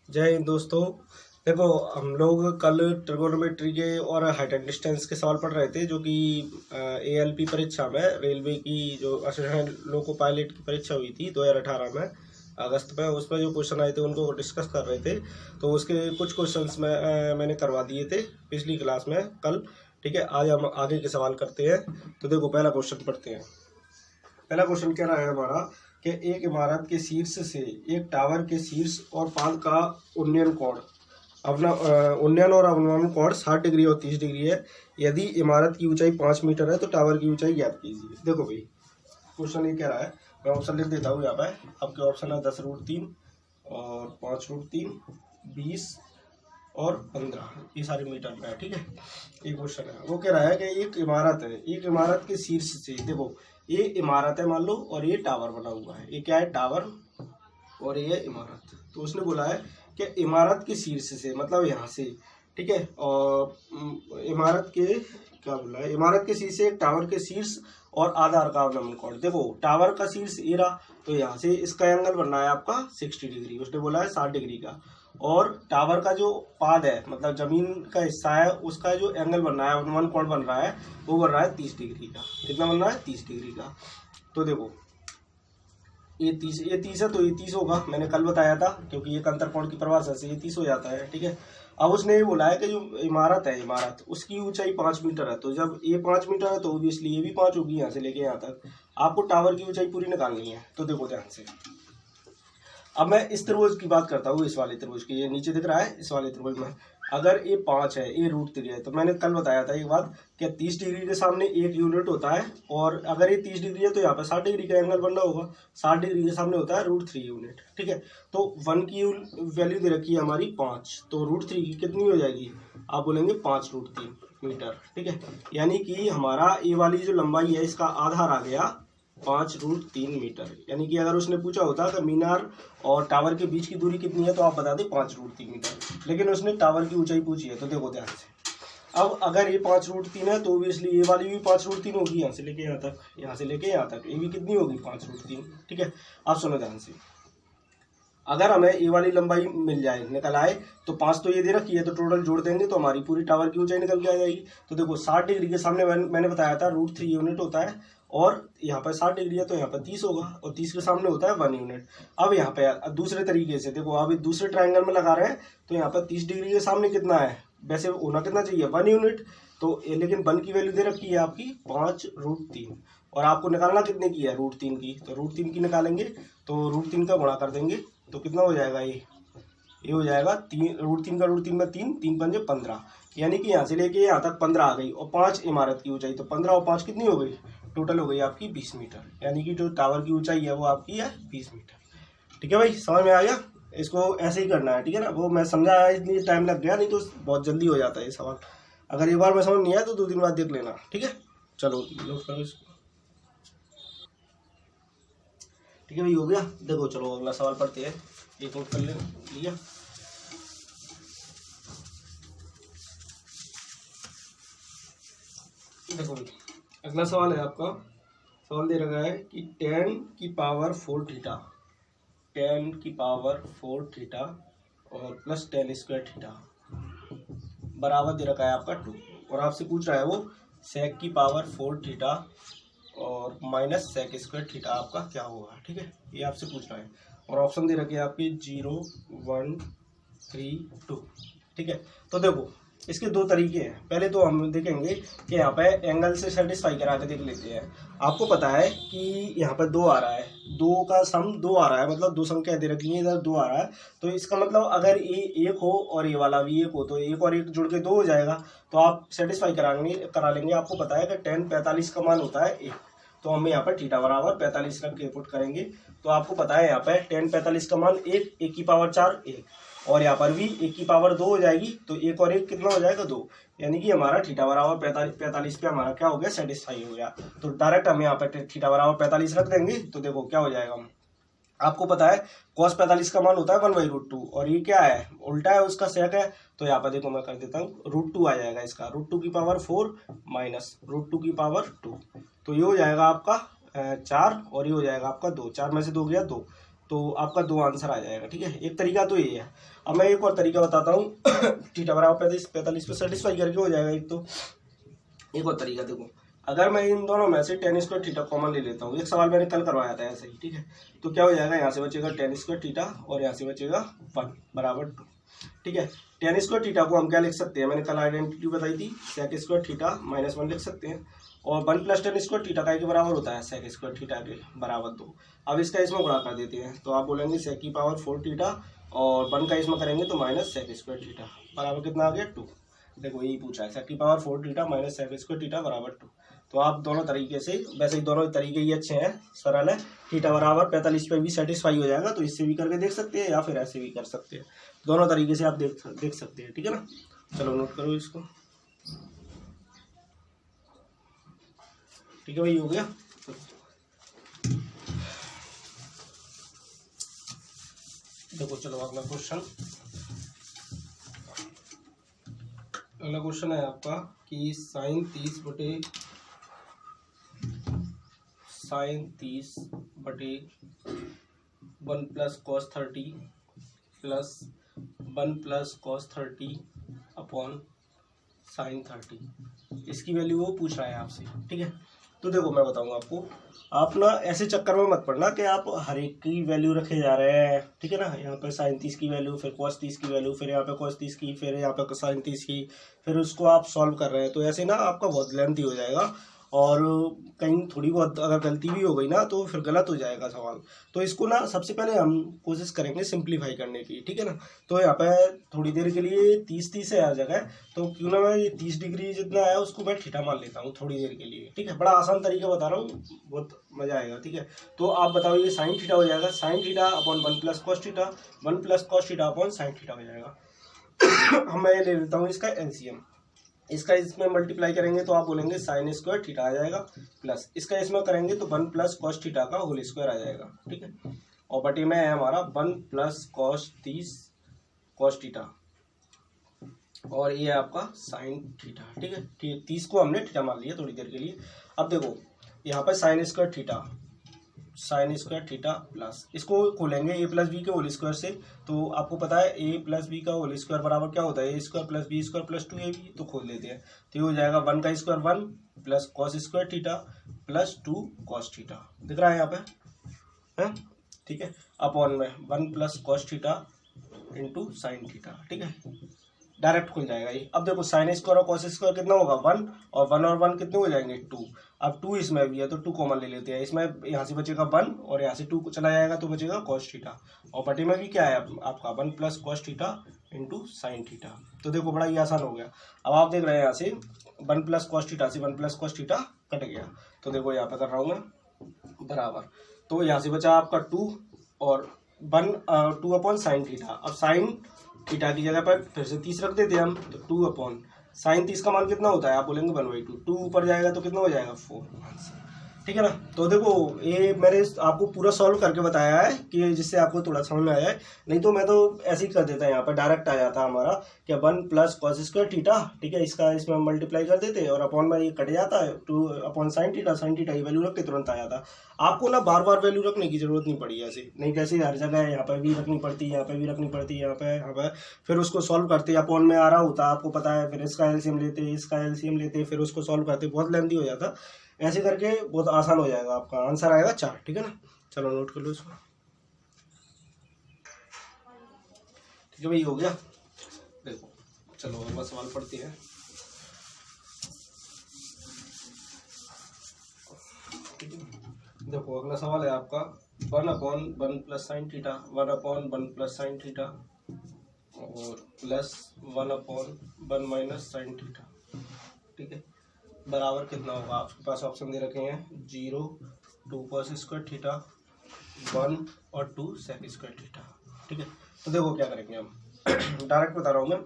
जय हिंद दोस्तों। देखो, हम लोग कल ट्रिगोनोमेट्री के और हाइट एंड डिस्टेंस के सवाल पढ़ रहे थे, जो कि एएलपी परीक्षा में रेलवे की जो असिस्टेंट लोको पायलट की परीक्षा हुई थी 2018 में अगस्त में, उसमें जो क्वेश्चन आए थे उनको डिस्कस कर रहे थे। तो उसके कुछ क्वेश्चंस में मैंने करवा दिए थे पिछली क्लास में कल। ठीक है, आज हम आगे के सवाल करते हैं। तो देखो, पहला क्वेश्चन पढ़ते हैं। पहला क्वेश्चन क्या रहा है हमारा कि एक इमारत के शीर्ष से एक टावर के शीर्ष और पाद का उन्नयन कोण उन्नयन और अवनमन कोण 60 डिग्री और 30 डिग्री है। यदि इमारत की ऊंचाई 5 मीटर है तो टावर की ऊंचाई ज्ञात कीजिए। देखो भाई, क्वेश्चन ये कह रहा है, मैं ऑप्शन लिख देता हूँ यहाँ पे। आपके ऑप्शन है 10√3 और 5√3, 20 और 15, ये सारे मीटर में है। ठीक है, ये क्वेश्चन है। वो कह रहा है कि एक इमारत है, एक इमारत के शीर्ष से, देखो ये इमारत है मान लो, और ये टावर बना हुआ है। ये क्या है? टावर, और ये इमारत। तो उसने बोला है कि इमारत के शीर्ष से, मतलब यहाँ से, ठीक है, और इमारत के क्या बोला है, इमारत के शीर्ष से एक टावर के शीर्ष और आधार का अवलंबन कोण। देखो टावर का शीर्ष ये रहा, तो यहाँ से इसका एंगल बन रहा है आपका 60 डिग्री, उसने बोला है 60 डिग्री का। और टावर का जो पाद है, मतलब जमीन का हिस्सा है, उसका जो एंगल बन रहा है, अवलंबन कोण बन रहा है, वो बन रहा है 30 डिग्री का। कितना बन रहा है? 30 डिग्री का। तो देखो ये 30 है, तो ये 30 होगा। मैंने कल बताया था, क्योंकि एक अंतर कोण की परिभाषा से ये 30 हो जाता है। ठीक है, अब उसने ये बोला है कि जो इमारत है, इमारत उसकी ऊंचाई 5 मीटर है। तो जब ये 5 मीटर है तो ऑब्वियसली ये भी 5 होगी, यहाँ से लेके यहाँ तक। आपको टावर की ऊंचाई पूरी निकालनी है। तो देखो ध्यान से, अब मैं इस त्रिभुज की बात करता हूँ, इस वाले त्रिभुज की। ये नीचे दिख रहा है, इस वाले त्रिभुज में अगर ये 5 है, ये √3 है, तो मैंने कल बताया था एक बात कि 30 डिग्री के सामने 1 यूनिट होता है। और अगर ये 30 डिग्री है तो यहाँ पे 60 डिग्री का एंगल बनना होगा। 60 डिग्री के सामने होता है √3 यूनिट। ठीक है, तो 1 की वैल्यू दे रखी है हमारी 5, तो √3 की कितनी हो जाएगी? आप बोलेंगे 5√3 मीटर। ठीक है, यानी कि हमारा ये वाली जो लंबाई है, इसका आधार आ गया 5√3 मीटर। यानी कि अगर उसने पूछा होता कि मीनार और टावर के बीच की दूरी कितनी है, तो आप बता दें 5√3 मीटर। लेकिन उसने टावर की ऊंचाई पूछी है। तो देखो ध्यान से, अब अगर ये 5√3 है तो ऑब्वियसली ये वाली भी 5√3 होगी, यहाँ से लेके यहाँ तक, यहाँ से लेके यहाँ तक, ये भी कितनी होगी? 5√3। ठीक है, अब सुनो ध्यान से, अगर हमें ये वाली लंबाई मिल जाए, निकल आए, तो 5 तो ये दे रखी है, तो टोटल जोड़ देंगे तो हमारी पूरी टावर की ऊंचाई निकल के आ जाएगी। तो देखो 60 डिग्री के सामने मैंने बताया था √3 यूनिट होता है, और यहाँ पर 60 डिग्री है तो यहाँ पर 30 होगा, और 30 के सामने होता है 1 यूनिट। अब यहाँ पे दूसरे तरीके से देखो, अब दूसरे ट्रायंगल में लगा रहे हैं, तो यहाँ पर 30 डिग्री के सामने कितना है? वैसे होना कितना चाहिए? 1 यूनिट। तो लेकिन 1 की वैल्यू दे रखी है आपकी 5√3, और आपको निकालना कितने की है? √3 की। तो √3 की निकालेंगे तो √3 का गुणा कर देंगे, तो कितना हो जाएगा? ये हो जाएगा 3, √3 का √3 में 3, 3 पंजे 15। यानी कि यहाँ से लेके यहाँ तक 15 आ गई, और 5 इमारत की ऊंचाई, तो 15 और 5 कितनी हो गई? टोटल हो गई आपकी 20 मीटर। यानी कि जो टावर की ऊंचाई है वो आपकी है 20 मीटर। ठीक है भाई, समझ में आ गया? इसको ऐसे ही करना है, ठीक है ना। वो मैं समझाया इसलिए टाइम लग गया, नहीं तो बहुत जल्दी हो जाता है ये सवाल। अगर एक बार में समझ नहीं आया तो 2 दिन बाद देख लेना। ठीक है, चलो नोट करो इसको। ठीक है भाई, हो गया। देखो चलो अगला सवाल पढ़ते हैं, एक नोट कर लिया। देखो भाई, अगला सवाल है आपका, सवाल दे रखा है कि 10⁴ थीटा, 10⁴ थीटा और प्लस 10² थीटा बराबर दे रखा है आपका 2। और आपसे पूछ रहा है वो sec⁴ थीटा और माइनस sec² थीटा आपका क्या होगा। ठीक है, ये आपसे पूछ रहा है, और ऑप्शन दे रखे हैं आपके 0, 1, 3, 2। ठीक है, तो देखो इसके 2 तरीके हैं। पहले तो हम देखेंगे कि यहाँ पे एंगल से सेटिस्फाई करा के देख लेते हैं। आपको पता है कि यहाँ पर 2 आ रहा है, 2 का सम 2 आ रहा है, मतलब 2 संख्या दे रखी है, इधर 2 आ रहा है। तो इसका मतलब अगर ये 1 हो और ये वाला भी 1 हो, तो 1 और 1 जुड़ के 2 हो जाएगा। तो आप सेटिस्फाई करा लेंगे। आपको पता है कि 10⁴ का मान होता है 1, तो हम यहाँ पर थीटा बराबर 45 रख के पुट करेंगे। तो आपको पता है यहाँ पे 10⁴ का मान 1, 1⁴ 1, और यहाँ पर भी 1⁴ हो जाएगी। तो 1 और 1 कितना हो जाएगा? 2। यानी कि हमारा थीटा बराबर 45 पे हमारा क्या हो गया? सेटिस्फाई हो गया। तो डायरेक्ट हम यहाँ पे थीटा बराबर 45 रख देंगे। तो देखो क्या हो जाएगा, आपको पता है cos 45 का मान होता है 1/√2, और ये क्या है? उल्टा है, उसका सेक है। तो यहाँ पर देखो मैं कर देता हूँ, √2 आ जाएगा इसका, √2⁴ माइनस √2⁴ 2। तो ये हो जाएगा आपका 4, और ये हो जाएगा आपका 2। 4 में से 2 गया 2, तो आपका 2 आंसर आ जाएगा। ठीक है, एक तरीका तो ये है। अब मैं एक और तरीका बताता हूँ थीटा बराबर 45 पे सेटिस्फाई करके हो जाएगा एक तो। एक और तरीका देखो, अगर मैं इन दोनों में से tan स्क्वायर थीटा कॉमन ले लेता हूँ, एक सवाल मैंने कल करवाया था ऐसे ही। ठीक है, तो क्या हो जाएगा, यहाँ से बचेगा tan स्क्वायर थीटा और यहाँ से बचेगा 1 बराबर 2। ठीक है, tan स्क्वायर थीटा को हम क्या लिख सकते हैं, मैंने कल आइडेंटिटी बताई थी, sec स्क्वायर थीटा -1 लिख सकते हैं, और 1 + tan स्क्वायर थीटा का के बराबर होता है sec स्क्वायर थीटा के बराबर 2। अब इसका इसमें गुणा कर देते हैं, तो आप बोलेंगे sec की पावर 4 थीटा और 1 का इसमें करेंगे तो -sec स्क्वायर थीटा बराबर कितना आ गया 2। देखो यही पूछा है, sec की power 4 theta -sec square theta बराबर 2। तो आप दोनों तरीके से, वैसे ही दोनों तरीके ही अच्छे हैं, सरल है। थीटा बराबर 45 पे भी सेटिस्फाई हो जाएगा, तो इससे भी करके देख सकते हैं या फिर ऐसे भी कर सकते हैं, दोनों तरीके से आप देख सकते हैं। ठीक है ना, चलो नोट करो इसको। ठीक है भाई, हो गया। देखो चलो अगला क्वेश्चन। अगला क्वेश्चन है आपका कि sin 30 बटे 1 + cos 30 plus 1 + cos 30 upon sin 30, इसकी वैल्यू वो पूछ रहा है आपसे। ठीक है, तो देखो मैं बताऊंगा आपको, आप ना ऐसे चक्कर में मत पड़ना कि आप हर एक की वैल्यू रखे जा रहे हैं। ठीक है ना, यहाँ पे sin 30 की वैल्यू, फिर cos 30 की वैल्यू, फिर यहाँ पे cos 30 की, फिर यहाँ पे sin 30 की, फिर उसको आप सॉल्व कर रहे हैं, तो ऐसे ना आपका बहुत लेंथी हो जाएगा और कहीं थोड़ी बहुत अगर गलती भी हो गई ना तो फिर गलत हो जाएगा सवाल। तो इसको ना सबसे पहले हम कोशिश करेंगे सिंप्लीफाई करने की। ठीक है ना, तो यहाँ पे थोड़ी देर के लिए 30 है हर जगह, तो क्यों ना मैं ये 30 डिग्री जितना है उसको मैं थीटा मान लेता हूँ थोड़ी देर के लिए। ठीक है, बड़ा आसान तरीका बता रहा हूँ, बहुत मजा आएगा। ठीक है, तो आप बताओ, ये sin थीटा हो जाएगा, sin theta upon 1 + cos theta, 1 + cos theta upon sin theta हो जाएगा। हम मैं ले लेता हूँ इसका एलसीएम, इसका इसमें मल्टीप्लाई करेंगे तो आप बोलेंगे sin स्क्वायर थीटा आ जाएगा, प्लस इसका इसमें करेंगे तो 1 + cos थीटा का होल स्क्वायर आ जाएगा। ठीक है, और बटे में है हमारा 1 + cos 30 cos थीटा, और ये है आपका sin थीटा। ठीक है, 30 को हमने थीटा मान लिया थोड़ी देर के लिए। अब देखो यहाँ पर sin स्क्वायर थीटा प्लस, इसको खोलेंगे a + b के होल स्क्वायर से, तो आपको पता है a + b का होल स्क्वायर बराबर क्या होता है, a² + b² + 2ab, तो खोल लेते हैं। तो ये हो जाएगा 1 का square 1 + cos square theta plus 2 cos theta, दिख रहा है यहाँ पे है। ठीक है, अपॉन में 1 + cos theta into sin theta. ठीक है, डायरेक्ट खुल जाएगा ये। अब देखो sin स्क्वायर और cos स्क्वायर कितना होगा 1, और 1 और 1 कितने हो जाएंगे 2। अब 2 इसमें भी है तो 2 कॉमन ले लेते हैं, इसमें यहाँ से बचेगा 1 और यहाँ से 2 चला जाएगा तो बचेगा cos थीटा, और बटे में भी क्या है आपका 1 + cos theta into sin theta. तो देखो बड़ा ही आसान हो गया। अब आप देख रहे हैं यहाँ से 1 + cos थीटा से 1 + cos थीटा कट गया, तो देखो यहाँ पे कर रहा हूँ मैं बराबर, तो यहाँ से बचा आपका 2 और 2 अपॉन sin थीटा। अब sin थीटा की जगह पर फिर से 30 रख देते हैं हम, तो 2 अपॉन sin 30 का मान कितना होता है, आप बोलेंगे 1/2, 2 ऊपर जाएगा तो कितना हो जाएगा 4। ठीक है ना, तो देखो ये मैंने आपको पूरा सॉल्व करके बताया है कि जिससे आपको थोड़ा समझ में आया है, नहीं तो मैं तो ऐसे ही कर देता, यहाँ पर डायरेक्ट आ जाता हमारा क्या 1 + cos स्क्वायर थीटा। ठीक है, इसका इसमें मल्टीप्लाई कर देते और अपॉन में ये कट जाता है 2 अपॉन sin थीटा की वैल्यू रख के तुरंत आ जाता। आपको ना बार बार वैल्यू रखने की जरूरत नहीं पड़ी ऐसे, नहीं वैसे हर जगह यहाँ पर भी रखनी पड़ती है, यहाँ पर भी रखनी पड़ती है, यहाँ पे फिर उसको सॉल्व करते अपॉन में आ रहा होता आपको पता है, फिर इसका एलसीएम लेते फिर उसको सॉल्व करते, बहुत लेंथी हो जाता। ऐसे करके बहुत आसान हो जाएगा, आपका आंसर आएगा 4। ठीक है ना, चलो नोट कर लो इसको। ठीक है भाई, हो गया। देखो चलो अगला सवाल पढ़ते हैं। देखो अगला सवाल है आपका 1/1 + sin थीटा, 1/1 + sin थीटा और प्लस 1/1 - sin थीटा। ठीक है, बराबर कितना होगा, आपके पास ऑप्शन दे रखे हैं 0, 2 cos स्क्वायर थीटा, 1 और 2 sec स्क्वायर थीटा। ठीक है, तो देखो क्या करेंगे हम डायरेक्ट बता रहा हूँ मैं,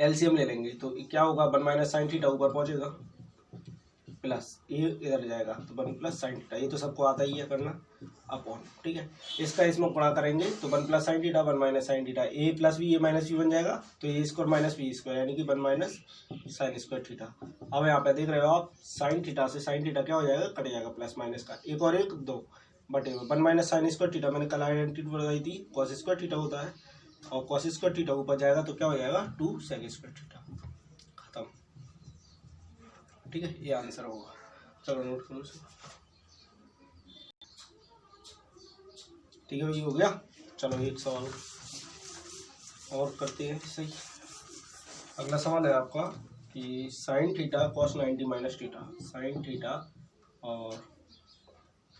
एलसीएम ले लेंगे तो क्या होगा 1 - sin थीटा ऊपर पहुंचेगा, प्लस ये इधर जाएगा तो 1 + sin थीटा, ये तो सबको आता ही है करना, अपॉन। ठीक है, इसका इसमें गुणा करेंगे तो 1 + sin theta 1 - sin theta, a + b a - b बन जाएगा, तो a² - b² यानी कि 1 - sin स्क्वायर थीटा। अब यहाँ पे देख रहे हो आप sin थीटा से sin थीटा क्या हो जाएगा, कट जाएगा प्लस माइनस का, एक और एक 2, बटे हुए 1 माइनस साइन स्क्वायर थीटा, मैंने कल आइडेंटिटी बताई थी कॉस स्क्वायर थीटा होता है, और कॉस स्क्वायर थीटा ऊपर जाएगा तो क्या हो जाएगा 2 सेक स्क्वायर थीटा, खत्म। ठीक है, ये आंसर होगा। चलो नोट करो इसे। ठीक है भाई, हो गया। चलो एक सवाल और करते हैं सही। अगला सवाल है आपका कि sine theta cos 90 minus theta, sine theta और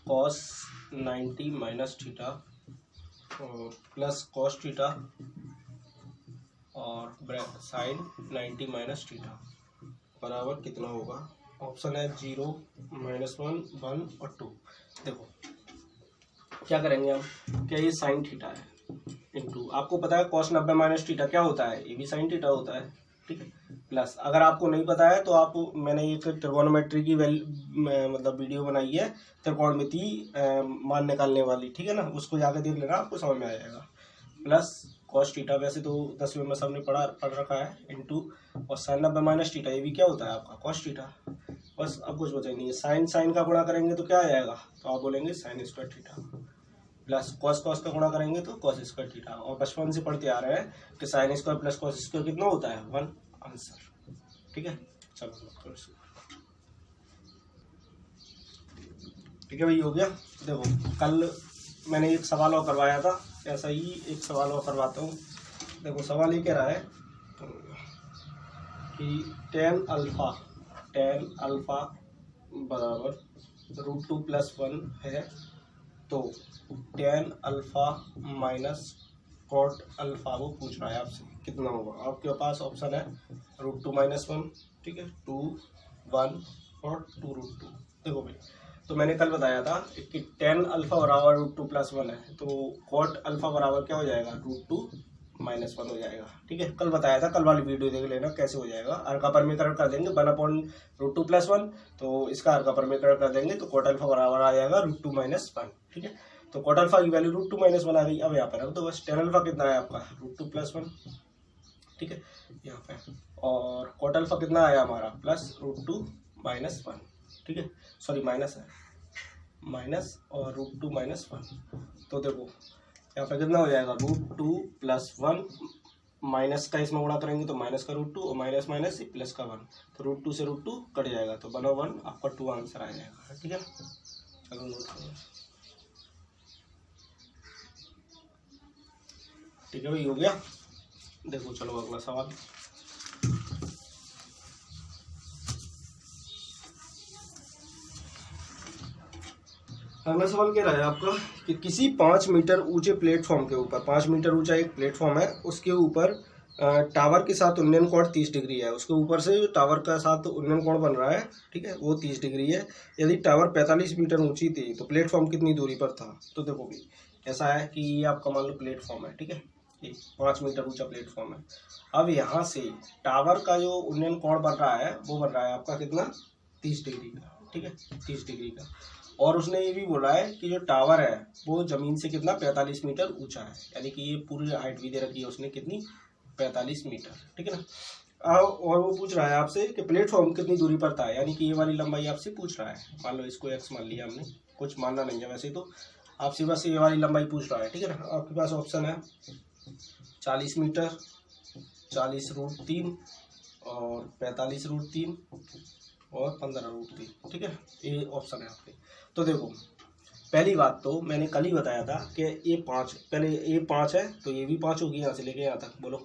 कॉस 90 माइनस थीटा और प्लस कॉस थीटा और साइन 90 माइनस थीटा बराबर कितना होगा। ऑप्शन है 0, -1, 1 और 2। देखो क्या करेंगे हम, क्या ये साइन थीटा है इंटू, आपको पता है कॉस 90 माइनस थीटा क्या होता है, ये भी साइन थीटा होता है। ठीक है, प्लस अगर आपको नहीं पता है तो आप, मैंने एक ट्रिगोनोमेट्री की मतलब वीडियो बनाई है त्रिकोणमिति मान निकालने वाली, ठीक है ना, उसको जाकर देख लेना, आपको समझ में आ जाएगा। प्लस कॉस थीटा वैसे तो 10वीं में सबने पढ़ रखा है, इंटू और साइन 90 माइनस थीटा, ये भी क्या होता है आपका कॉस थीटा। बस अब कुछ बचा ही नहीं है, साइन का गुणा करेंगे तो क्या आ जाएगा, तो आप बोलेंगे sine square theta, plus cos का गुणा करेंगे तो कॉस स्क्वायर थीटा। और बचपन से पढ़ते आ रहे हैं कि sine square plus cos square कितना होता है 1, आंसर। ठीक है, चलो ठीक है भाई, हो गया। देखो कल मैंने एक सवाल और करवाया था, ऐसा ही एक सवाल और करवाता हूँ। देखो सवाल ये कह रहा है कि tan अल्फा बराबर √2 + 1 है, तो tan alpha minus cot alpha वो पूछ रहा है आपसे कितना होगा। आपके पास ऑप्शन है √2 - 1, ठीक है, 2, 1 और 2√2। देखो भाई, तो मैंने कल बताया था कि tan अल्फा बराबर √2 + 1 है, तो कॉट अल्फा बराबर क्या हो जाएगा √2 - 1 हो जाएगा। ठीक है, कल बताया था, कल वाली वीडियो देख लेना कैसे हो जाएगा। अर्क का परमीकरण कर देंगे 1/√2 + 1, तो इसका अर्क का परमीकरण कर देंगे तो कॉट अल्फा बराबर आ जाएगा √2 - 1। ठीक है, तो कॉट अल्फा की वैल्यू √2 - 1 आ गई। अब यहाँ पर तो बस tan अल्फा कितना है आपका √2 + 1, ठीक है यहाँ पे, और कॉट अल्फा कितना आया हमारा +√2 - 1, ठीक है, सॉरी माइनस है, माइनस और √2 - 1। तो देखो यहाँ पे कितना हो जाएगा √2 + 1, माइनस का इसमें गुणा करेंगे तो माइनस का √2 और माइनस माइनस प्लस का 1, तो √2 से √2 कट जाएगा तो 1/1 आपका 2 आंसर आ जाएगा। ठीक है, चलो नोट करो। ठीक है भाई, हो गया। देखो चलो अगला सवाल। अगला सवाल कह रहा है आपका कि किसी 5 मीटर ऊंचे प्लेटफॉर्म के ऊपर, 5 मीटर ऊंचा एक प्लेटफॉर्म है, उसके ऊपर टावर के साथ उन्नयन कोण 30 डिग्री है। उसके ऊपर से जो टावर का साथ उन्नयन कोण बन रहा है, ठीक है, वो 30 डिग्री है। यदि टावर 45 मीटर ऊंची थी तो प्लेटफॉर्म कितनी दूरी पर था। तो देखो भी ऐसा है कि ये आपका मान लो प्लेटफॉर्म है, ठीक है, ये 5 मीटर ऊंचा प्लेटफॉर्म है। अब यहाँ से टावर का जो उन्नयन कोण बन रहा है वो बन रहा है आपका कितना 30 डिग्री का, ठीक है, 30 डिग्री का। और उसने ये भी बोला है कि जो टावर है वो जमीन से कितना 45 मीटर ऊंचा है, यानी कि ये पूरी हाइट भी दे रखी है उसने कितनी 45 मीटर, ठीक है ना। और वो पूछ रहा है आपसे कि प्लेटफॉर्म कितनी दूरी पर था, यानी कि ये वाली लंबाई आपसे पूछ रहा है। मान लो इसको x मान लिया हमने, कुछ मानना नहीं है वैसे तो, आपसे बस ये वाली लंबाई पूछ रहा है, ठीक है ना। आपके पास ऑप्शन है 40 मीटर, 40√3 और 45√3 और 15√3, ठीक है, ये ऑप्शन है आपके। तो देखो पहली बात तो मैंने कल ही बताया था कि ये 5, पहले ये 5 है तो ये भी 5 होगी, यहाँ से लेके यहाँ तक बोलो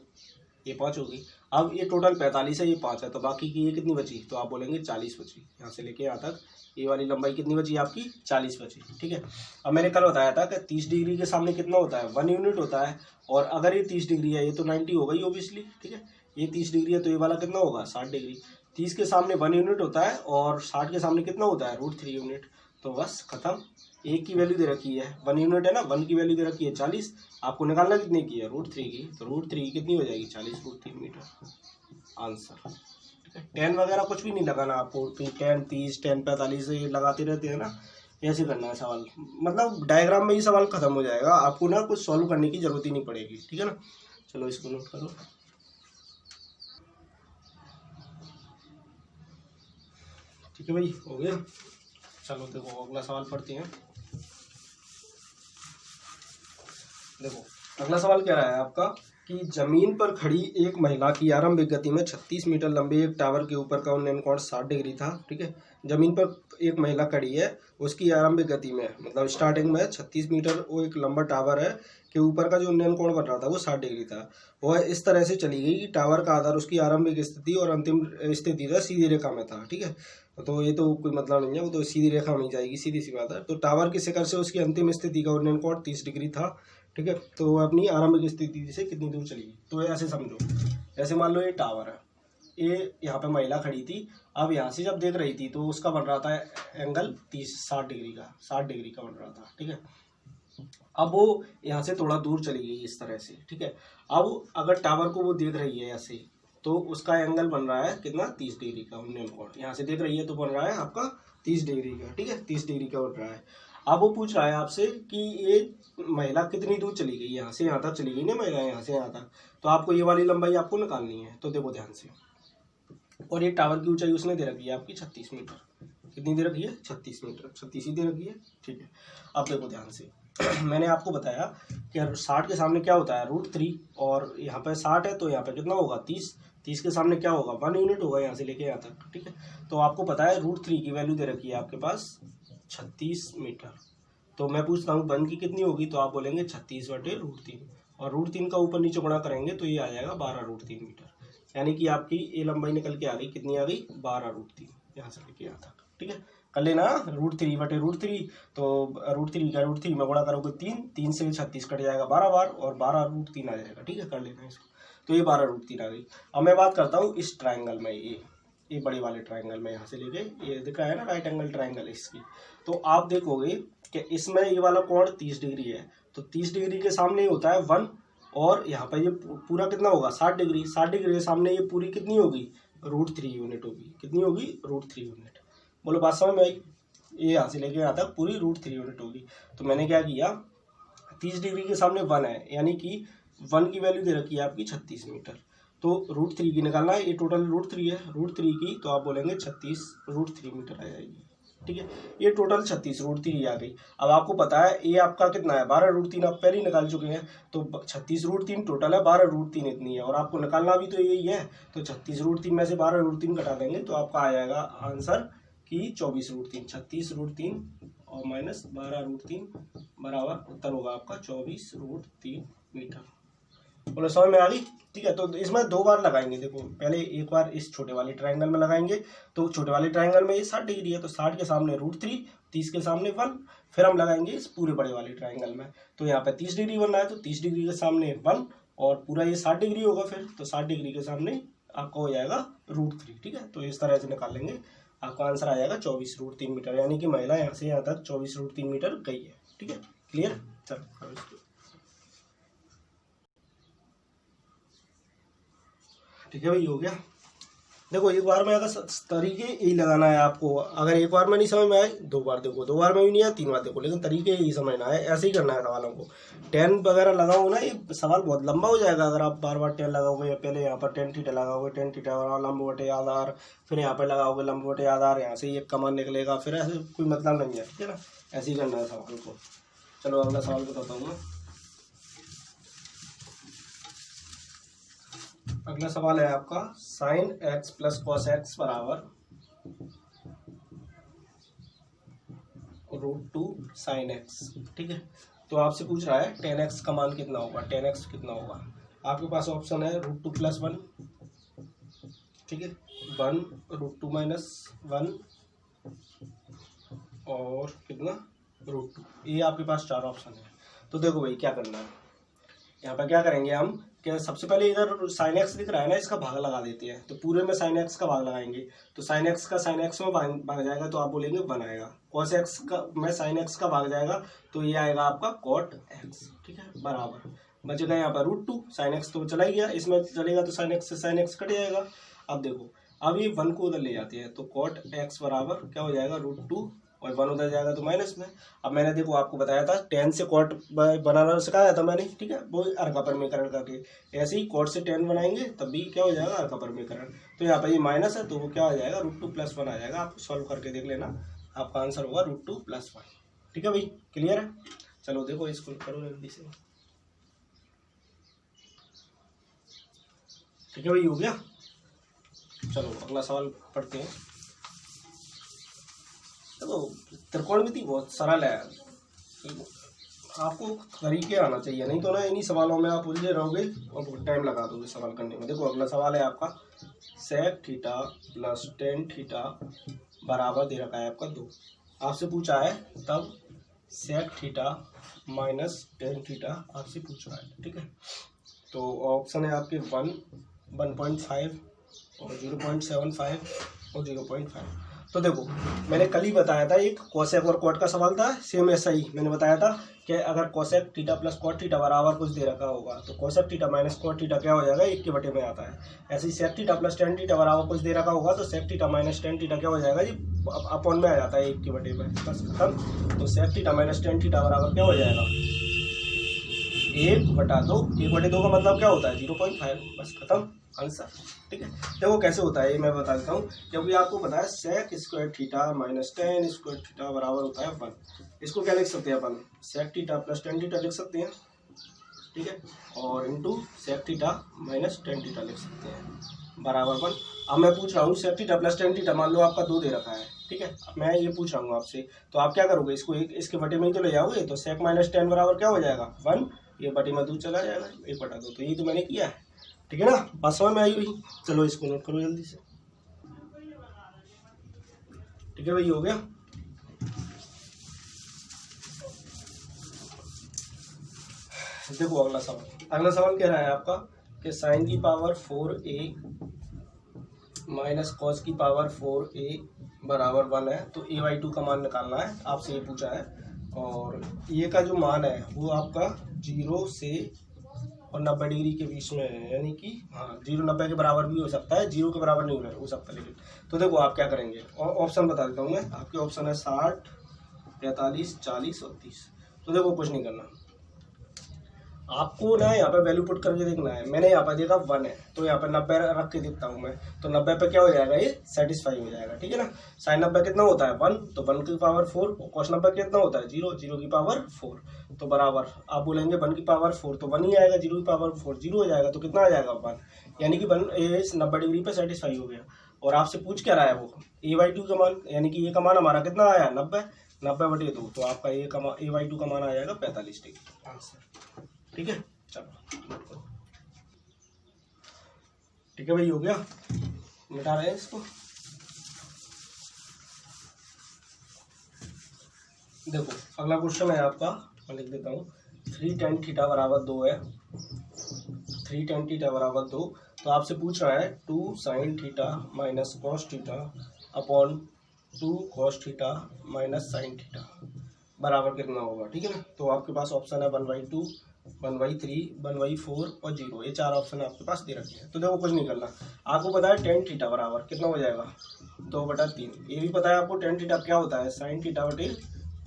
ये 5 होगी। अब ये टोटल 45 है, ये 5 है, तो बाकी की ये कितनी बची, तो आप बोलेंगे 40 बची। यहाँ से लेके यहाँ तक ये वाली लंबाई कितनी बची आपकी 40 बची, ठीक है। अब मैंने कल बताया था कि 30 डिग्री के सामने कितना होता है 1 यूनिट होता है, और अगर ये 30 डिग्री है ये तो 90 हो गई ओबियसली, ठीक है। ये 30 डिग्री है तो ये वाला कितना होगा 60 डिग्री। 30 के सामने 1 यूनिट होता है और 60 के सामने कितना होता है √3 यूनिट। तो बस खत्म, एक की वैल्यू दे रखी है 1 यूनिट है ना, 1 की वैल्यू दे रखी है 40, आपको निकालना कितने की है √3 की, तो √3 कितनी हो जाएगी 40√3 मीटर, आंसर। ठीक है, 10 वगैरह कुछ भी नहीं लगाना आपको, 10 30 10 45 ये लगाते रहते हैं ना, ऐसे करना है सवाल, मतलब डायग्राम में ही सवाल खत्म हो जाएगा, आपको ना कुछ सॉल्व करने की जरूरत ही नहीं पड़ेगी, ठीक है ना। चलो इसको नोट करो। ठीक है भाई, हो गया। चलो देखो अगला सवाल पढ़ते हैं। देखो अगला सवाल क्या रहा है आपका कि जमीन पर खड़ी एक महिला की आरंभिक गति में 36 मीटर लंबे एक टावर के ऊपर का उन्नयन कोण 60 डिग्री था। ठीक है, जमीन पर एक महिला खड़ी है, उसकी आरंभिक गति में मतलब स्टार्टिंग में 36 मीटर वो एक लंबा टावर है के ऊपर का जो उन्नयन कोण बन रहा था वो 60 डिग्री था। वह इस तरह से चली गई कि टावर का आधार उसकी आरंभिक स्थिति और अंतिम स्थिति का सीधी रेखा में था। ठीक है, तो ये तो कोई मतलब नहीं है, वो तो सीधी रेखा में जाएगी, सीधी सी बात है। तो टावर के शिखर से उसकी अंतिम स्थिति का उन्नयन कोण 30 डिग्री था। ठीक है, तो वो अपनी आरंभिक स्थिति से कितनी दूर चली गई। तो ऐसे समझो, ऐसे मान लो ये टावर है, ये यहाँ पे महिला खड़ी थी, अब यहाँ से जब देख रही थी तो उसका बन रहा था एंगल 60 डिग्री का, 60 डिग्री का बन रहा था। ठीक है, अब वो यहाँ से थोड़ा दूर चली गई इस तरह से। ठीक है, अब अगर टावर को वो देख रही है ऐसे, तो उसका एंगल बन रहा है कितना, 30 डिग्री का उन्नयन कोण। यहाँ से देख रही है तो बन रहा है आपका 30 डिग्री का। ठीक है, 30 डिग्री का बन रहा है। अब वो पूछ रहा है आपसे कि ये महिला कितनी दूर चली गई, यहाँ से यहाँ तक चली गई ना महिला, यहाँ से यहाँ तक, तो आपको ये वाली लंबाई आपको निकालनी है। तो देखो ध्यान से, और ये टावर की ऊंचाई उसने दे रखी है आपकी 36 मीटर। कितनी दे रखी है, 36 मीटर, 36 ही दे रखी है। ठीक है, अब देखो ध्यान से मैंने आपको बताया कि 60 के सामने क्या होता है, √3, और यहाँ पे 60 है तो यहाँ पे कितना होगा, 30। 30 के सामने क्या होगा, 1 यूनिट होगा यहाँ से लेके यहाँ तक। ठीक है, तो आपको पता है √3 की वैल्यू दे रखी है आपके पास 36 मीटर। तो मैं पूछता हूँ 1 की कितनी होगी, तो आप बोलेंगे 36/√3, और √3 का ऊपर नीचे गुणा करेंगे तो ये आ जाएगा 12√3 मीटर। यानी कि आपकी ये लंबाई निकल के आ गई, कितनी आ गई, 12√3 यहाँ से लेके यहाँ तक। ठीक है, कर लेना √3/√3, तो √3 का √3 में गुणा करोगे 3 से 36 कट जाएगा 12 बार, और 12√3 आ जाएगा। ठीक है, कर लेना इसको, तो ये 12√3 आ गई। अब मैं बात करता हूँ इस ट्राइंगल में, ये बड़े वाले ट्राइंगल में यहाँ से लेके ये दिखा है ना राइट एंगल ट्राइंगल इसकी, तो आप देखोगे कि इसमें ये वाला कोण 30 डिग्री है, तो 30 डिग्री के सामने होता है 1, और यहाँ पर ये पूरा कितना होगा, 60 डिग्री। 60 डिग्री के सामने ये पूरी कितनी होगी, √3 यूनिट होगी। कितनी होगी, √3 यूनिट। बोलो बात समझ में आई, ये यहाँ से लेके यहाँ तक पूरी √3 यूनिट होगी। तो मैंने क्या किया, 30 डिग्री के सामने 1 है, यानी कि 1 की वैल्यू दे रखी है आपकी 36 मीटर, तो √3 की निकालना है। ये टोटल √3 है, √3 की तो आप बोलेंगे 36 √3 मीटर आ जाएगी। ठीक है, ये टोटल 36 √3 आ गई। अब आपको पता है ये आपका कितना है, 12√3 आप पहले ही निकाल चुके हैं, तो 36 √3 टोटल है, 12√3 इतनी है, और आपको निकालना भी तो यही है। तो 36 √3 में से 12√3 घटा देंगे तो आपका आ जाएगा आंसर कि 24√3। 36 √3 और माइनस 12√3 बराबर उत्तर होगा आपका 24√3 मीटर। बोलो समझ में आ गई। ठीक है, तो इसमें 2 बार लगाएंगे। देखो पहले एक बार इस छोटे वाले ट्रायंगल में लगाएंगे, तो छोटे वाले ट्रायंगल में ये 60 डिग्री है, तो 60 के सामने √3, 30 के सामने 1, फिर हम लगाएंगे इस पूरे बड़े वाले ट्रायंगल में, तो यहाँ पे 30 डिग्री बनना है, तो 30 डिग्री के सामने 1, और पूरा ये 60 डिग्री होगा फिर, तो 60 डिग्री के सामने आपका हो जाएगा √3। ठीक है, तो इस तरह से निकाल लेंगे, आपका आंसर आ जाएगा 24√3 मीटर, यानी कि महिला यहाँ से यहाँ तक 24√3 मीटर गई है। ठीक है, क्लियर। चलो ठीक है भाई, हो गया। देखो एक बार में अगर तरीके यही लगाना है आपको, अगर एक बार में नहीं समझ में आए 2 बार देखो, 2 बार में भी नहीं आया 3 बार देखो, लेकिन तरीके यही समझना है, ऐसे ही करना है सवालों को। 10 वगैरह लगाओ ना, ये सवाल बहुत लंबा हो जाएगा अगर आप बार बार 10 लगाओगे, या पहले यहाँ पर 10 थीटा लगाओगे, 10 थीटा और लंब बटे आधार, फिर यहाँ पर लगाओगे लंब बटे आधार, यहाँ से एक कमान निकलेगा, फिर ऐसे कोई मतलब नहीं है। ठीक है ना, ऐसे ही करना है सवाल को। चलो अगला सवाल बताता हूँ मैं। अगला सवाल है आपका sin x + cos x बराबर √2 sin x। ठीक है, तो आपसे पूछ रहा है 10x का मान कितना होगा, 10x कितना होगा। आपके पास ऑप्शन है √2 + 1, ठीक है, 1 √2 - 1 और कितना √2, ये आपके पास 4 ऑप्शन है। तो देखो भाई क्या करना है, यहाँ पर क्या करेंगे हम, क्या सबसे पहले इधर sin x दिख रहा है ना, इसका भाग लगा देते हैं, तो पूरे में sin x का भाग लगाएंगे, तो sin x का sin x में भाग जाएगा, तो आप बोलेंगे 1 आएगा। cos x का में sin x का भाग जाएगा, तो ये आएगा आपका cot x। ठीक है, बराबर बचेगा यहाँ पर √2, sin x तो चला ही गया, इसमें चलेगा तो sin x से sin x कट जाएगा। अब देखो, अब ये 1 को उधर ले जाते हैं, तो cot x बराबर क्या हो जाएगा, √2, और 1 उधर जाएगा तो माइनस में। अब मैंने देखो आपको बताया था 10 से कॉट बनाना सिखाया था मैंने, ठीक है, वो अर्क अपरमीकरण करके, ऐसे ही कॉट से 10 बनाएंगे तब भी क्या हो जाएगा, अर्क अपरमीकरण। तो यहाँ पर ये माइनस है, तो वो क्या हो जाएगा, √2 + 1 आ जाएगा। आप सॉल्व करके देख लेना, आपका आंसर होगा √2 + 1। ठीक है भाई, क्लियर है। चलो देखो इसको करो जल्दी से। ठीक है भाई, हो गया। चलो अगला सवाल पढ़ते हैं। देखो त्रिकोणमिति बहुत सरल है, आपको तरीके आना चाहिए, नहीं तो ना इन्हीं सवालों में आप उलझे रहोगे और टाइम लगा दोगे सवाल करने में। देखो अगला सवाल है आपका, sec theta plus tan theta बराबर दे रखा है आपका 2। आपसे पूछा है तब sec theta minus tan theta आपसे पूछा है, ठीक है। तो ऑप्शन है आपके 1, 1.5 और 0.75 और 0.5। तो देखो मैंने कल ही बताया था, एक कोसेक और कॉट का सवाल था, सेम ऐसा ही मैंने बताया था कि अगर cosec theta plus cot theta बराबर कुछ दे रखा होगा तो cosec theta minus cot theta क्या हो जाएगा, 1 के बटे में आता है। ऐसे ही sec theta plus tan theta बराबर कुछ दे रखा होगा तो sec theta minus tan theta क्या हो जाएगा जी, अपॉन में आ जाता है 1 के बटे में, बस खत्म। तो sec theta minus tan theta बराबर क्या हो जाएगा, 1/2। 1/2 का मतलब क्या होता है, 0.5, बस खत्म आंसर, ठीक है। देखो कैसे होता है ये मैं बता देता हूँ, क्योंकि आपको पता है sec square theta minus tan square theta बराबर होता है 1। इसको क्या लिख सकते हैं अपन, sec theta plus tan theta लिख सकते हैं, ठीक है, और into sec theta minus tan theta लिख सकते हैं बराबर 1। अब मैं पूछ रहा हूँ sec theta plus tan theta, मान लो आपका 2 दे रखा है, ठीक है। अब मैं ये पूछ रहा हूँ आपसे, तो आप क्या करोगे, इसको एक इसके बटे में ही तो ले जाओगे, तो सेक माइनस टेन बराबर क्या हो जाएगा 1, ये बटे में 2 चला जाएगा, 1/2। तो ये तो मैंने किया है, ठीक है ना, बात समझ में आई हुई। चलो इसको नोट करो जल्दी से, ठीक है भाई, हो गया। देखो अगला सवाल कह रहा है आपका कि साइन की पावर 4a माइनस कॉस की पावर 4a बराबर 1 है, तो a/2 का मान निकालना है, आपसे ये पूछा है। और ये का जो मान है वो आपका 0 से और 90 डिग्री के बीच में है, यानी कि हाँ 0 90 के बराबर भी हो सकता है, 0 के बराबर नहीं हो सकता लेकिन। तो देखो आप क्या करेंगे, और ऑप्शन बता देता हूँ मैं, आपके ऑप्शन है 60, 45, 40 और 30। तो देखो कुछ नहीं करना, आपको ना यहाँ पे वैल्यू पुट करके देखना है। मैंने यहाँ पे देखा 1 है, तो यहाँ पे 90 रख के देखता हूँ मैं, तो 90 पे क्या हो जाएगा, ये सेटिस्फाई हो जाएगा, ठीक है ना। साइन 90 कितना होता है 1, तो 1 की पावर 4, कॉस 90 कितना होता है 0, 0 की पावर 4, तो बराबर आप बोलेंगे 1 की पावर 4 तो 1 ही आएगा, 0 की पावर 4 0 हो जाएगा, तो कितना आ जाएगा 1, यानी कि 1 90 डिग्री पे सेटिस्फाई हो गया। और आपसे पूछ क्या रहा है वो a/2 का मान, यानी कि ये का मान हमारा कितना आया 90/2, तो आपका a/2 का मान आ जाएगा 45 डिग्री आंसर, ठीक है। चलो ठीक है भाई, हो गया, मिटा रहे हैं इसको। देखो अगला क्वेश्चन है आपका, मैं लिख देता हूँ, 3 tan थीटा बराबर 2 है, 3 tan थीटा बराबर 2। तो आपसे पूछ रहा है 2 sin theta minus cos theta upon 2 cos theta minus sine theta बराबर कितना होगा, ठीक है ना। तो आपके पास ऑप्शन है 1/2, 1/3, 1/4 और 0, ये 4 ऑप्शन आपके पास दे रखे हैं। तो देखो कुछ नहीं करना, आपको पता है tan थीटा बराबर कितना हो जाएगा 2/3। ये भी पता है आपको tan थीटा क्या होता है, साइन थीटा बटे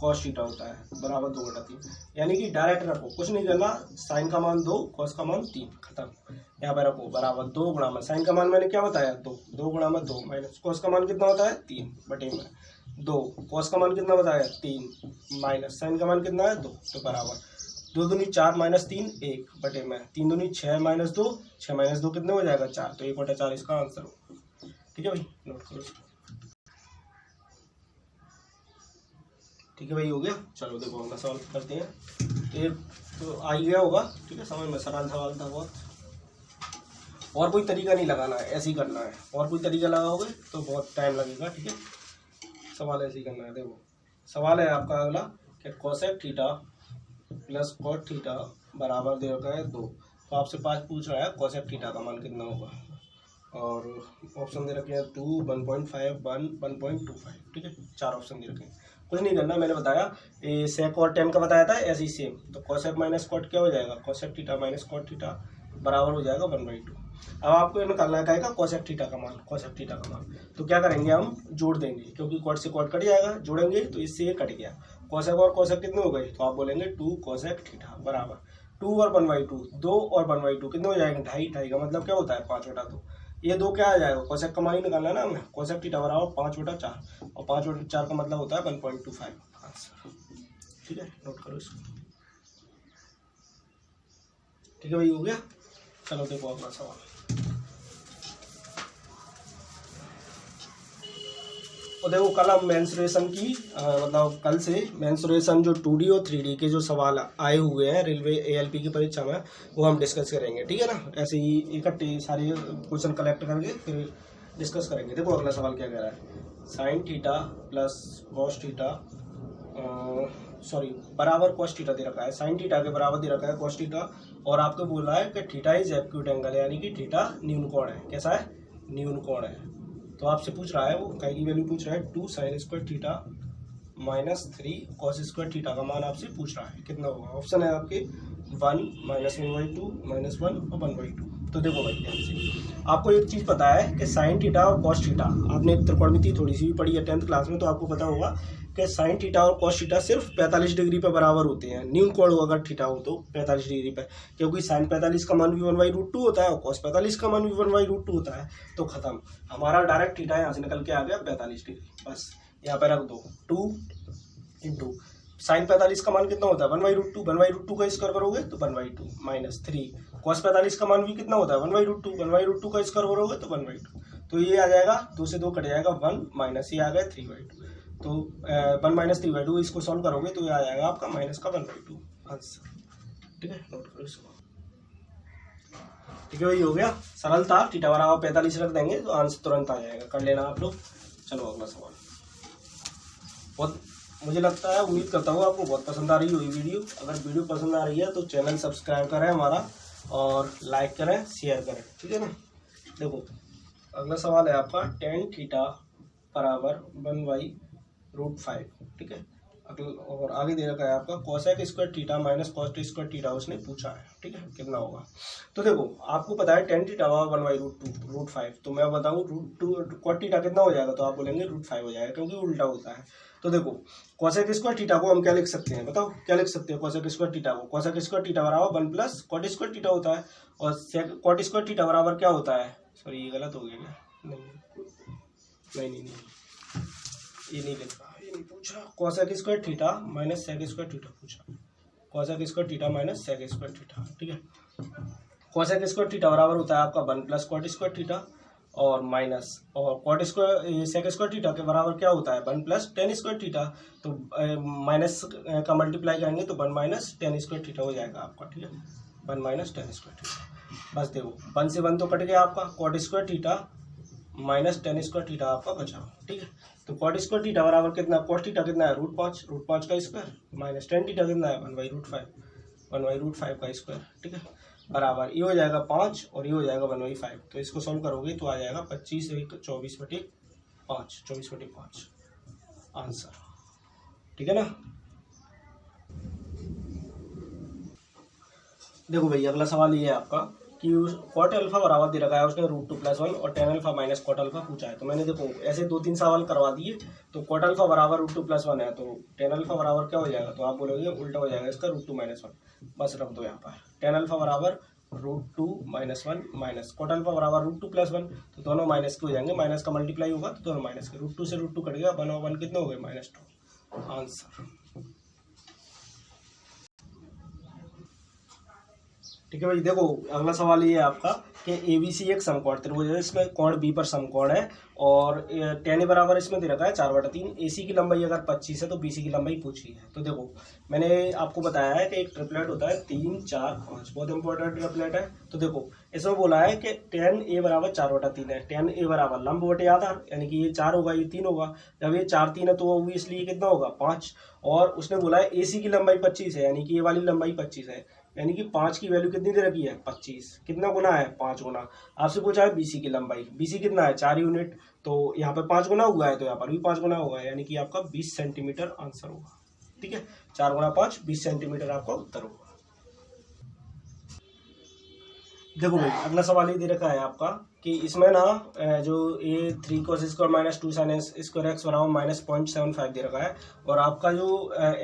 कॉस थीटा होता है बराबर 2/3, यानी कि डायरेक्ट रखो, कुछ नहीं करना, साइन का मान 2, कॉस का मान 3, खत्म। यहाँ पे रखो बराबर 2 गुणा में साइन का मान मैंने क्या बताया 2, 2 गुणा में 2 माइनस कॉस का मान कितना होता है 3 बटे में 2, कॉस का मान कितना बताया 3 माइनस साइन का मान कितना है 2, तो बराबर 2 दूनी 4 माइनस 3 1 बटे में 3 दूनी 6 माइनस 2, 6 माइनस 2 कितने हो जाएगा 4, तो 1/4 इसका आंसर होगा, ठीक है भाई, नोट करो, ठीक है भाई, हो गया। चलो देखो अगला सवाल करते हैं, ये तो आ ही गया होगा, ठीक है, समझ में सरल सवाल था बहुत, और कोई तरीका नहीं लगाना है, ऐसे ही करना है, और कोई तरीका लगाओगे तो बहुत टाइम लगेगा, ठीक है, सवाल ऐसे ही करना है। देखो सवाल है आपका अगला कि cosec theta plus cot theta बराबर दे रखा है 2। तो आपसे पास पूछ रहा है कोसेक थीटा का मान कितना होगा, और ऑप्शन दे रखे हैं 2, 1.5, 1, 1.25, ठीक है, 4 ऑप्शन दे रखे हैं। कुछ नहीं करना, मैंने बताया ये सेक और टेन का बताया था, ऐसे ही सेम। तो कोसेक माइनस कॉट क्या हो जाएगा, cosec theta minus cot theta बराबर हो जाएगा 1/2। अब आपको ये निकालना है कोसेक थीटा का मान, कोसेक थीटा का मान, तो क्या करेंगे हम जोड़ देंगे, क्योंकि कॉट से कॉट कट जाएगा, जोड़ेंगे तो इससे ये कट गया, कोसेक और कोसेक कितने हो गए, तो आप बोलेंगे 2 कोसेक थीटा बराबर 2 और 1/2, 2 और 1/2 कितने हो जाएंगे 2.5, 2.5 का मतलब क्या होता है 5/2। ये 2 क्या आ जाएगा, कोसेक का मान ही निकालना है ना हमें, कोसेक थीटा बराबर 5/4, और 5/4 का मतलब होता है 1.25 आंसर, ठीक है, नोट करो इसको, ठीक है भाई, हो गया। चलो देखो अगला सवाल, और देखो कल हम मेंसुरेशन की मतलब कल से मेंसुरेशन जो 2D और 3D के जो सवाल आए हुए हैं रेलवे ALP की परीक्षा में वो हम डिस्कस करेंगे, ठीक है ना। ऐसे ही इकट्ठे सारे क्वेश्चन कलेक्ट करके फिर डिस्कस करेंगे। देखो अगला सवाल क्या कह रहा है, sine theta plus cos theta बराबर कॉस थीटा दे रखा है, साइन थीटा के बराबर दे रखा है कॉस थीटा, और आपको बोला है कि थीटा इज एक्यूट एंगल, यानी कि थीटा न्यून कोण है। कैसा है? न्यून कोण है। तो आपसे पूछ रहा है वो काय की वैल्यू पूछ रहा है 2 sine square theta minus 3 cos square theta का मान आपसे पूछ रहा है। कितना होगा? ऑप्शन है आपके 1 माइनस 1/2 माइनस 1 और 1/2। तो देखो भाई ध्यान से, आपको एक चीज़ पता है कि साइन थीटा और कॉस थीटा, आपने त्रिकोणमिति थोड़ी सी भी पढ़ी है 10th क्लास में, तो आपको पता होगा कि साइन थीटा और कॉस थीटा सिर्फ 45 डिग्री पर बराबर होते हैं। न्यून कोण अगर थीटा हो तो 45 डिग्री पर, क्योंकि साइन 45 का मान भी 1/√2 होता है और कॉस 45 का मान भी 1/√2 होता है। तो खत्म, हमारा डायरेक्ट थीटा यहाँ से निकल के आ गया 45 डिग्री। बस यहाँ पर रख दो 2 इंटू साइन 45 का मान कितना होता है 1/√2, 1/√2 का स्क्वायर करोगे तो 1/2 माइनस 3 कॉस 45 का मान भी कितना होता है 1/√2, 1/√2 का स्क्वायर करोगे तो 1/2। तो ये आ जाएगा 2 से 2 कट जाएगा 1 माइनस ये आ गया 3/2। तो 1 माइनस 3/2 इसको सॉल्व करोगे तो ये आ जाएगा आपका माइनस का 1/2 आंसर। ठीक है, नोट करो इसको। ठीक है वही हो गया, सरल था। थीटा बराबर 45 रख देंगे तो आंसर तुरंत आ जाएगा, कर लेना आप लोग। चलो अगला सवाल। बहुत मुझे लगता है, उम्मीद करता हूँ आपको बहुत पसंद आ रही होगी वीडियो। अगर वीडियो पसंद आ रही है तो चैनल सब्सक्राइब करें हमारा और लाइक करें, शेयर करें, ठीक है ना। देखो अगला सवाल है आपका tan थीटा बराबर 1/√5, ठीक है। और आगे दे रखा है आपका cosec square theta minus cos square theta, उसने पूछा है, ठीक है, कितना होगा। तो देखो आपको पता है tan थीटा बराबर 1/√5, तो मैं बताऊँ √2 कॉट थीटा कितना हो जाएगा, तो आप बोलेंगे √5 हो जाएगा, क्योंकि उल्टा होता है। तो देखो कोसेक स्क्वायर थीटा को हम क्या लिख सकते हैं, बताओ क्या लिख सकते हैं कोसेक स्क्वायर थीटा को। कोसेक स्क्वायर थीटा बराबर 1 प्लस कॉट स्क्वायर थीटा होता है, और कॉट स्क्वायर थीटा बराबर क्या होता है, सॉरी ये गलत हो गया क्या, नहीं ये नहीं लिखा, ये नहीं पूछा। Cosec square theta minus sec square theta पूछा, cosec square theta minus sec square theta, ठीक है। कोसेक स्क्वायर थीटा बराबर होता है आपका 1 प्लस कॉट स्क्वायर थीटा और माइनस, और cot square sec square theta के बराबर क्या होता है 1 प्लस tan स्क्वायर थीटा। तो माइनस का मल्टीप्लाई करेंगे तो 1 माइनस tan स्क्वायर थीटा हो जाएगा आपका, ठीक है, 1 माइनस tan स्क्वायर थीटा। बस देखो 1 से 1 तो कट गया आपका, cot square theta minus tan square theta आपका बचा, ठीक है। तो कॉट स्क्वायर थीटा बराबर कितना, कॉस थीटा कितना है √5 का स्क्वायर, माइनस tan थीटा कितना है 1/√5 का स्क्वायर, ठीक है, बराबर ये हो जाएगा 5 और ये हो जाएगा 1/5। तो इसको सॉल्व करोगे तो आ जाएगा 25 से 24/5, 24/5 आंसर, ठीक है ना। देखो भैया अगला सवाल ये है आपका कि कॉट अल्फा बराबर दे रखा है उसने √2 + 1 और tan alpha minus cot alpha पूछा है। तो मैंने देखो ऐसे 2-3 सवाल करवा दिए। तो कॉट अल्फा बराबर √2 + 1 है, तो tan अल्फा बराबर क्या हो जाएगा, तो आप बोलोगे उल्टा हो जाएगा इसका √2 - 1, बस रख दो यहाँ पर। tan अल्फा बराबर √2 - 1 माइनस कॉट अल्फा बराबर √2 + 1, तो दोनों माइनस के हो जाएंगे, माइनस का मल्टीप्लाई होगा तो दोनों माइनस के, √2 से √2 कट गया, 1 और 1 कितने हो गए -2 आंसर, ठीक है भाई। देखो अगला सवाल ये है आपका कि ABC एक समकोण त्रिभुज है, इसमें कोण B पर समकोण है और tan A बराबर इसमें दे रखा है 4/3। AC की लंबाई अगर 25 है तो BC की लंबाई पूछी है। तो देखो मैंने आपको बताया है कि एक ट्रिपलेट होता है 3, 4, 5, बहुत इंपॉर्टेंट ट्रिपलेट है। तो देखो इसमें बोला है कि tan A बराबर 4/3 है, tan A बराबर लंब बटे आधार, यानी कि ये 4 होगा ये 3 होगा। जब ये 4 3 है तो ऑब्वियसली ये कितना होगा 5, और उसने बोला है AC की लंबाई 25 है, यानी कि ये वाली लंबाई 25 है, यानी कि 5 की वैल्यू कितनी दे रखी है 25, कितना गुना है 5 गुना। आपसे पूछा है BC की लंबाई, BC कितना है 4 यूनिट, तो यहाँ पर 5 गुना हुआ है तो यहाँ पर भी 5 गुना होगा, यानी कि आपका 20 सेंटीमीटर आंसर होगा, ठीक है। 4 गुना 5 20 सेंटीमीटर आपका उत्तर होगा। देखो भाई अगला सवाल ये दे रखा है आपका कि इसमें ना जो ये 3 cos square - 2 sin square x बराबर -0.75 दे रखा है, और आपका जो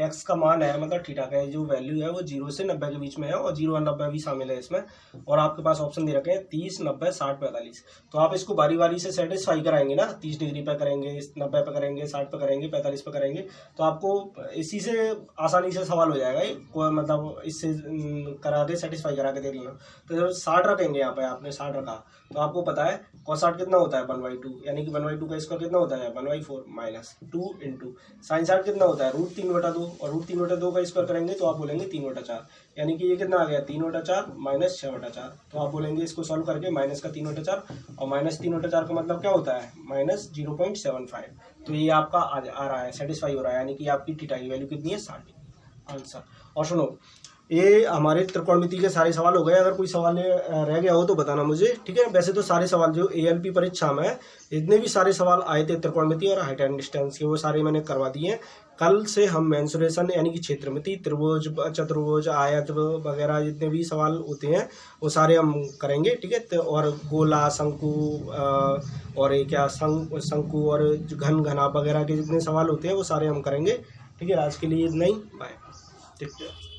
x का मान है मतलब थीटा का जो वैल्यू है वो 0 से 90 के बीच में है, और 0 और 90 भी शामिल है इसमें। और आपके पास ऑप्शन दे रखे हैं 30, 90, 60, 45। तो आप इसको बारी बारी से सेटिस्फाई कराएंगे ना, 30 डिग्री पे करेंगे, 90 पे करेंगे, 60 पे करेंगे, 45 पे करेंगे, तो आपको इसी से आसानी से सवाल हो जाएगा ये, मतलब इससे करा के सेटिस्फाई करा के देख लेना। तो जब 60 रखेंगे यहाँ पे आपने 60 रखा तो आपको पता है cos 60 कितना होता है 1/2, यानी कि 1/2 का स्क्वायर कितना होता है 1/4 माइनस 2 इंटू sin 60 कितना होता है √3/2, और √3/2 का स्क्वायर करेंगे तो आप बोलेंगे 3/4, यानी कि ये कितना आ गया 3/4 माइनस 6/4। तो आप बोलेंगे इसको सॉल्व करके माइनस का 3/4 और माइनस 3/4 का मतलब क्या होता है माइनस 0.75। तो ये आपका आ रहा है, सेटिस्फाई हो रहा है, यानी कि आपकी थीटा की वैल्यू कितनी है 60 आंसर। और सुनो, ये हमारे त्रिकोणमिति के सारे सवाल हो गए। अगर कोई सवाल रह गया हो तो बताना मुझे, ठीक है। वैसे तो सारे सवाल जो ALP परीक्षा में जितने भी सारे सवाल आए थे त्रिकोणमिति और हाइट एंड डिस्टेंस के, वो सारे मैंने करवा दिए हैं। कल से हम मेंसुरेशन यानी कि क्षेत्रमिति, त्रिभुज, चतुर्भुज, आयत वगैरह जितने भी सवाल होते हैं वो सारे हम करेंगे, ठीक है। और गोला, शंकु और ये क्या शंकु और घन घना वगैरह के जितने सवाल होते हैं वो सारे हम करेंगे, ठीक है। आज के लिए इतना ही, बाय, ठीक है।